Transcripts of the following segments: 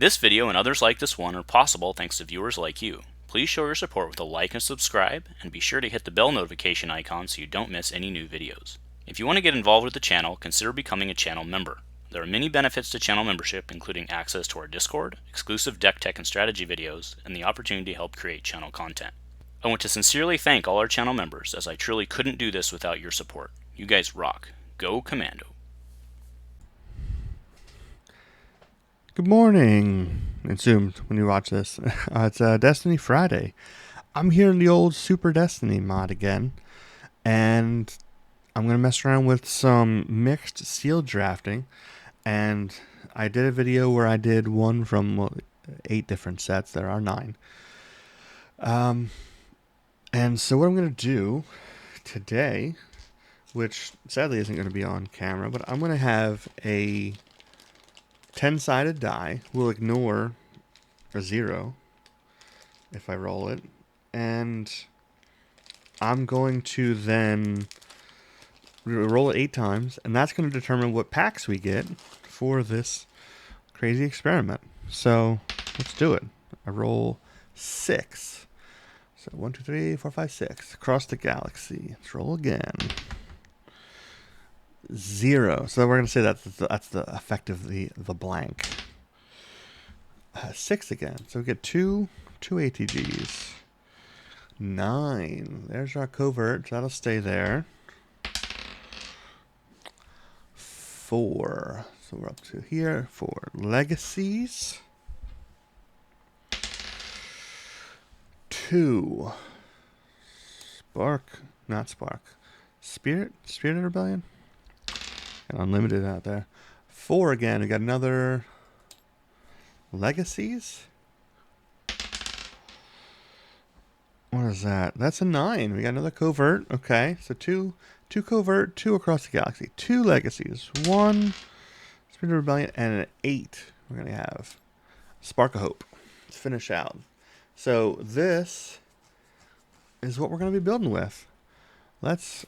This video and others like this one are possible thanks to viewers like you. Please show your support with a like and subscribe, and be sure to hit the bell notification icon so you don't miss any new videos. If you want to get involved with the channel, consider becoming a channel member. There are many benefits to channel membership, including access to our Discord, exclusive deck tech and strategy videos, and the opportunity to help create channel content. I want to sincerely thank all our channel members, as I truly couldn't do this without your support. You guys rock. Go Commando. Good morning, assumed when you watch this. It's Destiny Friday. I'm here in the old Super Destiny mod again, and I'm going to mess around with some mixed seal drafting. And I did a video where I did one from 8 different sets. There are 9. And so what I'm going to do today, which sadly isn't going to be on camera, but I'm going to have a 10-sided die. We'll ignore a 0 if I roll it. And I'm going to then roll it 8 times, and that's going to determine what packs we get for this crazy experiment. So let's do it. I roll 6. So 1, 2, 3, 4, 5, 6 across the galaxy. Let's roll again. 0. So we're going to say that's the effect of the blank. 6 again. So we get 2 ATGs. 9. There's our covert. So that'll stay there. 4. So we're up to here. 4 legacies. 2. Spirit of Rebellion. And unlimited out there. 4 again. We got another legacies. What is that? That's a 9. We got another covert. Okay, so 2 covert, 2 across the galaxy, 2 legacies, 1 Spirit of Rebellion, and an 8. We're going to have Spark of Hope. Let's finish out. So this is what we're going to be building with. Let's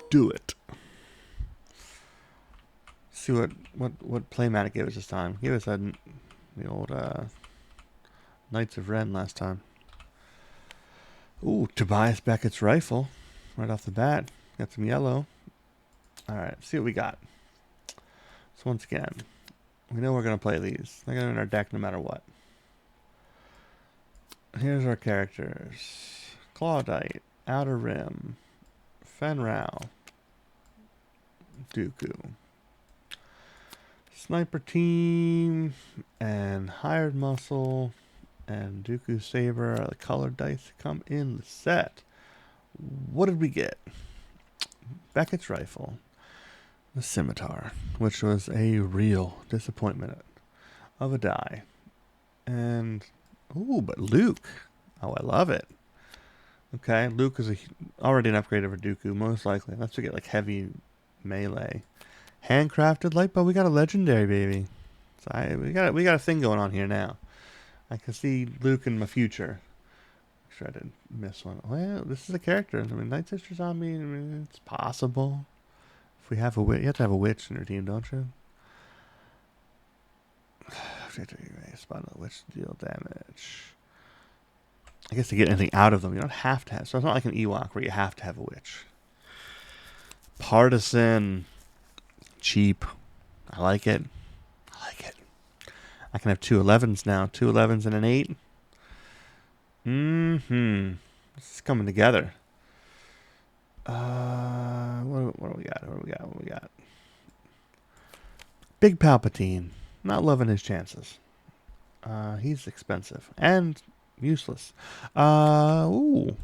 do it. See what playmat it gave us this time. Gave us the old Knights of Ren last time. Ooh, Tobias Beckett's rifle right off the bat. Got some yellow. Alright, see what we got. So once again, we know we're going to play these. They're going to be in our deck no matter what. Here's our characters. Claudite, Outer Rim, Fenrau, Dooku. Sniper Team, and Hired Muscle, and Dooku Saber are the colored dice that come in the set. What did we get? Beckett's rifle, the scimitar, which was a real disappointment of a die. And, ooh, but Luke. Oh, I love it. Okay, Luke is already an upgrade over Dooku, most likely. Unless we get like heavy melee. Handcrafted light bow. We got a legendary, baby. So we got a thing going on here now. I can see Luke in my future. Make sure I didn't miss one. Well, this is a character. I mean, Night Sister Zombie. I mean, it's possible. If we have a witch, you have to have a witch in your team, don't you? Spot on the witch to deal damage. I guess to get anything out of them, you don't have to have. So it's not like an Ewok where you have to have a witch. Partisan. Cheap. I like it. I can have 2 11s now. 2 11s and an 8. This is coming together. What do we got? Big Palpatine. Not loving his chances. He's expensive. And useless. Poe.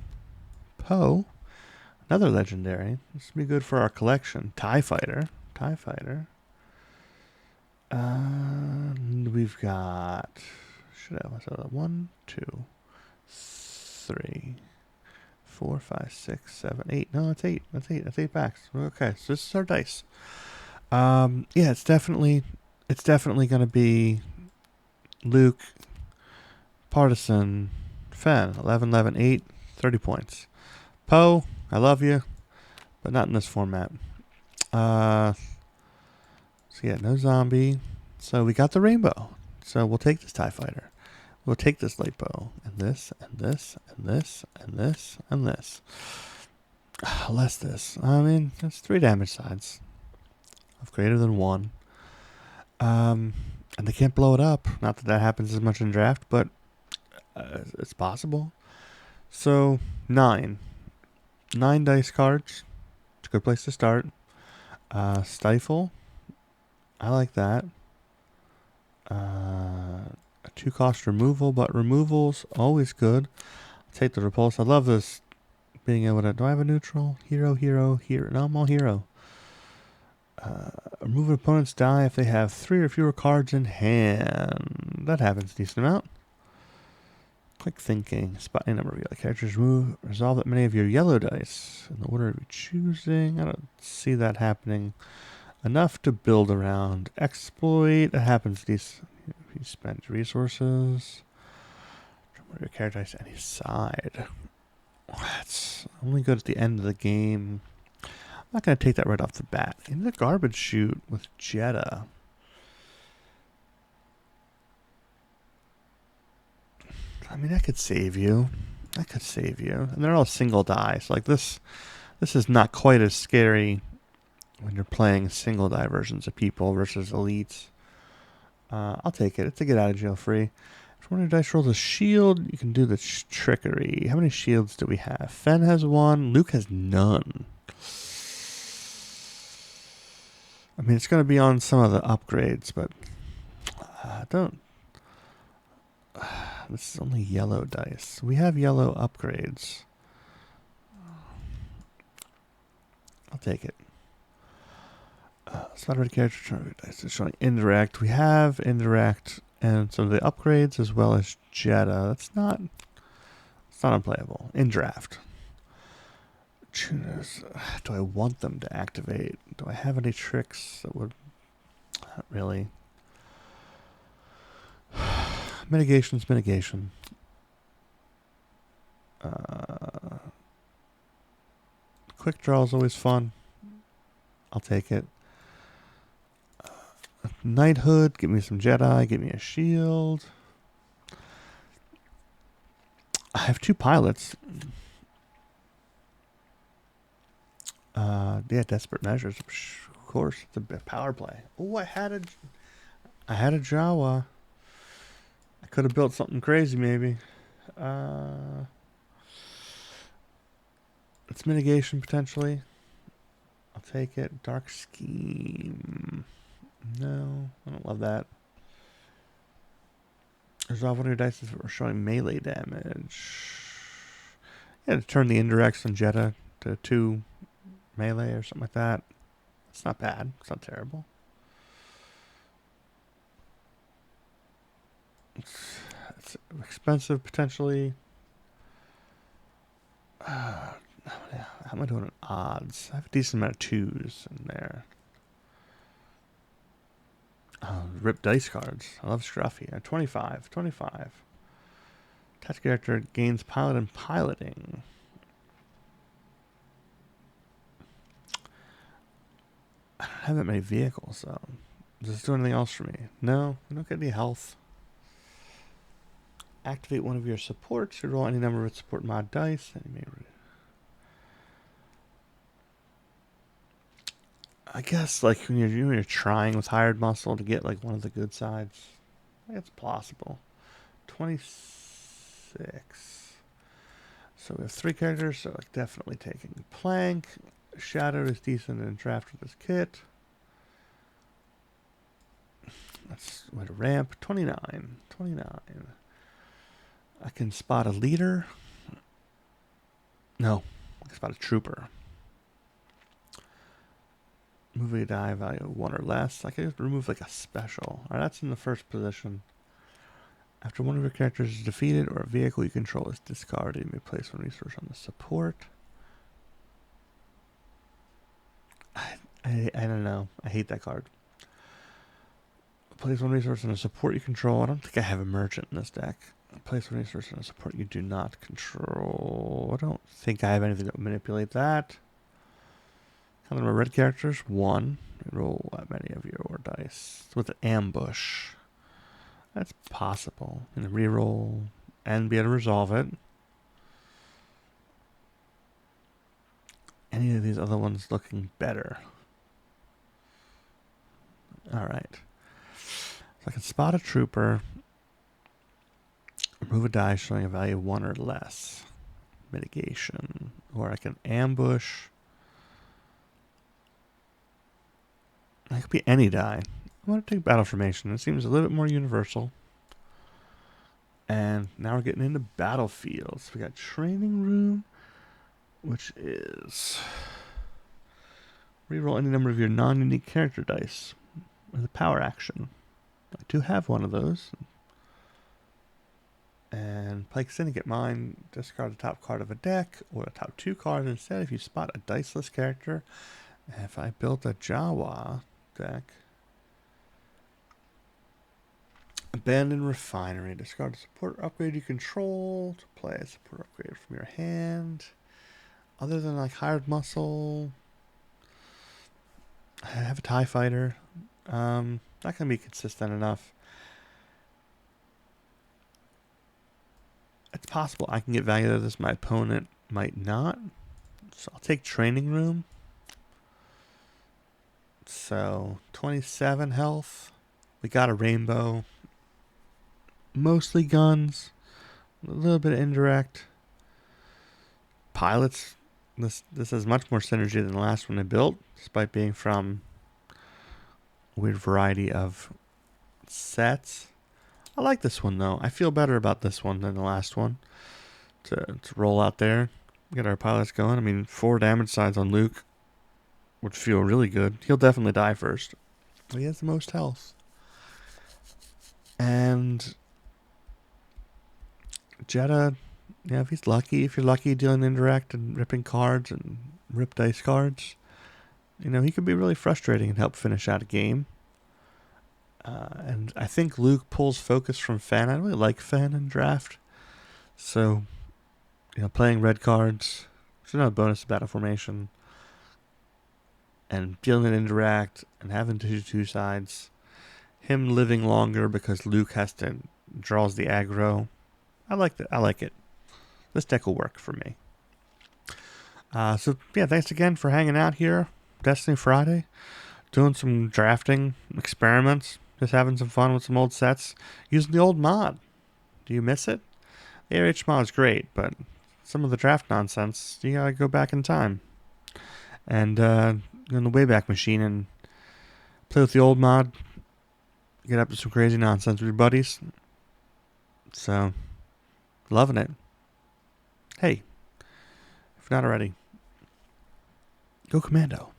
Another legendary. This would be good for our collection. TIE Fighter. We've got 1, 2, 3, 4, 5, 6, 7, 8. No, that's 8. That's 8 packs. Okay, so this is our dice. Yeah, it's definitely gonna be Luke, Partisan, Fen, 11, 11, 8, 30 points. Poe, I love you, but not in this format. So yeah, no zombie. So we got the rainbow. So we'll take this TIE Fighter. We'll take this light bow. And this, and this, and this, and this, and this. Less this. I mean, that's 3 damage sides of greater than 1. And they can't blow it up. Not that that happens as much in draft, but it's possible. So, 9. 9 dice cards. It's a good place to start. Stifle. I like that. A 2-cost removal, but removal's always good. I'll take the repulse. I love this being able to... Do I have a neutral? Hero. No, I'm all hero. Remove an opponent's die if they have 3 or fewer cards in hand. That happens a decent amount. Quick thinking. Spot any number of yellow characters. Resolve that many of your yellow dice in the order of your choosing. I don't see that happening enough to build around. Exploit. It happens if you spend resources. Remove your character dice any side. That's only good at the end of the game. I'm not going to take that right off the bat. In the garbage chute with Jedha. I mean, that could save you. And they're all single die. So like this is not quite as scary when you're playing single die versions of people versus elites. I'll take it. It's a get out of jail free. If one of your dice rolls a shield, you can do the trickery. How many shields do we have? Fen has 1. Luke has none. I mean, it's going to be on some of the upgrades, but don't... This is only yellow dice. We have yellow upgrades. I'll take it. Slot red character dice is showing indirect. We have indirect and some of the upgrades as well as Jedha. It's not unplayable in draft. Do I want them to activate? Do I have any tricks that would... Not really. Mitigation's mitigation. Quick draw is always fun. I'll take it. Knighthood, give me some Jedi, give me a shield. I have 2 pilots. Yeah, desperate measures. Of course, it's a power play. Oh, I had a Jawa. I could have built something crazy, maybe. It's mitigation, potentially. I'll take it. Dark Scheme. No, I don't love that. Resolve one of your dice if we're showing melee damage. Yeah, to turn the indirects on Jedha to 2 melee or something like that. It's not bad. It's not terrible. It's expensive, potentially. How am I doing on odds? I have a decent amount of 2s in there. Rip dice cards. I love Scruffy. 25. Attached character gains pilot and piloting. I don't have that many vehicles, though. Does this do anything else for me? No, I don't get any health. Activate one of your supports. You roll any number of support mod dice. And you may I guess like when you're trying with hired muscle to get like one of the good sides, it's possible. 26. So we have 3 characters, so like definitely taking Plank. Shadow is decent in draft with this kit. That's way to ramp. 29. I can spot a leader. No, I can spot a trooper. Movie die value 1 or less. I can just remove like a special. Alright, that's in the first position. After one of your characters is defeated or a vehicle you control is discarded, you may place one resource on the support. I don't know. I hate that card. Place one resource on a support you control. I don't think I have a merchant in this deck. Place one resource on a support you do not control. I don't think I have anything that would manipulate that. How many red characters? 1. Roll that many of your dice. With an ambush. That's possible. And reroll and be able to resolve it. Any of these other ones looking better? Alright. So I can spot a trooper. Remove a die showing a value of 1 or less. Mitigation. Or I can ambush. That could be any die. I want to take battle formation. It seems a little bit more universal. And now we're getting into battlefields. We got training room, which is reroll any number of your non-unique character dice with a power action. I do have one of those. And Pike Syndicate mine, discard the top card of a deck or the top 2 cards instead if you spot a diceless character. And if I built a Jawa deck, Abandoned Refinery, discard a support upgrade you control to play a support upgrade from your hand. Other than like Hired Muscle, I have a TIE Fighter. Not going to be consistent enough. It's possible I can get value out of this. My opponent might not. So I'll take Training Room. So 27 health. We got a rainbow. Mostly guns. A little bit of indirect. Pilots. This has much more synergy than the last one I built, despite being from a weird variety of sets. I like this one, though. I feel better about this one than the last one. To roll out there. Get our pilots going. I mean, 4 damage sides on Luke would feel really good. He'll definitely die first. But he has the most health. And Jeddah, yeah, if he's lucky, if you're lucky dealing indirect and ripping cards and rip dice cards, you know, he could be really frustrating and help finish out a game. And I think Luke pulls focus from Fenn. I really like Fenn in draft. So, you know, playing red cards, there's another bonus to battle formation. And dealing an indirect and having to do 2 sides. Him living longer because Luke draws the aggro. I like that. I like it. This deck will work for me. So, yeah, thanks again for hanging out here. Destiny Friday. Doing some drafting experiments. Just having some fun with some old sets. Using the old mod. Do you miss it? The ARH mod is great, but some of the draft nonsense, you gotta go back in time. And in the Wayback Machine and play with the old mod. Get up to some crazy nonsense with your buddies. So, loving it. Hey, if not already, go Commando.